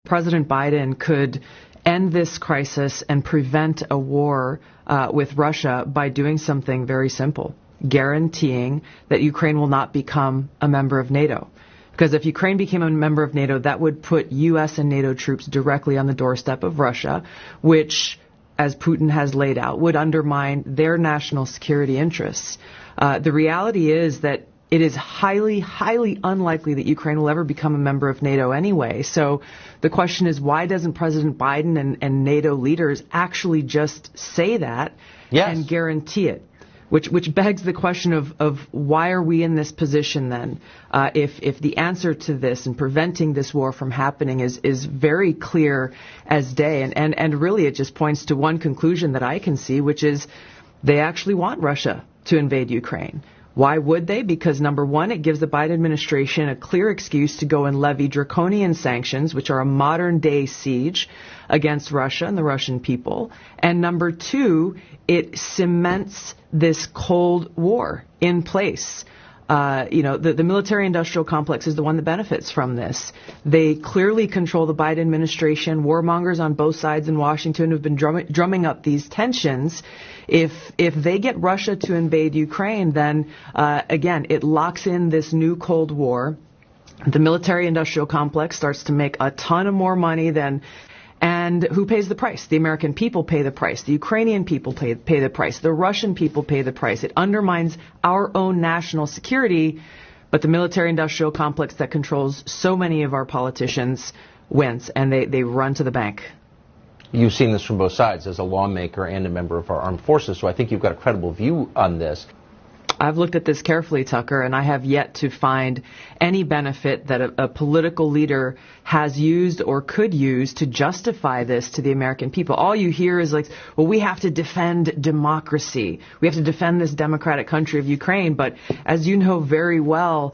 President Biden could end this crisis and prevent a war with Russia by doing something very simple, guaranteeing that Ukraine will not become a member of NATO. Because if Ukraine became a member of NATO, that would put U.S. and NATO troops directly on the doorstep of Russia, which, as Putin has laid out, would undermine their national security interests. The reality is that it is highly, highly unlikely that Ukraine will ever become a member of NATO anyway. So the question is, why doesn't President Biden and NATO leaders actually just say that and guarantee it? Which begs the question of why are we in this position then? If the answer to this and preventing this war from happening is very clear as day, and really it just points to one conclusion that I can see, which is they actually want Russia to invade Ukraine. Why would they? Because number one, it gives the Biden administration a clear excuse to go and levy draconian sanctions, which are a modern day siege against Russia and the Russian people. And number two, it cements this Cold War in place. The military-industrial complex is the one that benefits from this. They clearly control the Biden administration. Warmongers on both sides in Washington have been drumming up these tensions. If they get Russia to invade Ukraine, then again, it locks in this new Cold War. The military-industrial complex starts to make a ton of more money than. And who pays the price? The American people pay the price. The Ukrainian people pay the price. The Russian people pay the price. It undermines our own national security, but the military-industrial complex that controls so many of our politicians wins, and they run to the bank. You've seen this from both sides as a lawmaker and a member of our armed forces, so I think you've got a credible view on this. I've looked at this carefully, Tucker, and I have yet to find any benefit that a political leader has used or could use to justify this to the American people. All you hear is like, well, we have to defend democracy. We have to defend this democratic country of Ukraine. But as you know very well,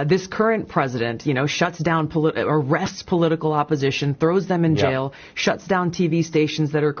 this current president, shuts down, arrests political opposition, throws them in jail, shuts down TV stations that are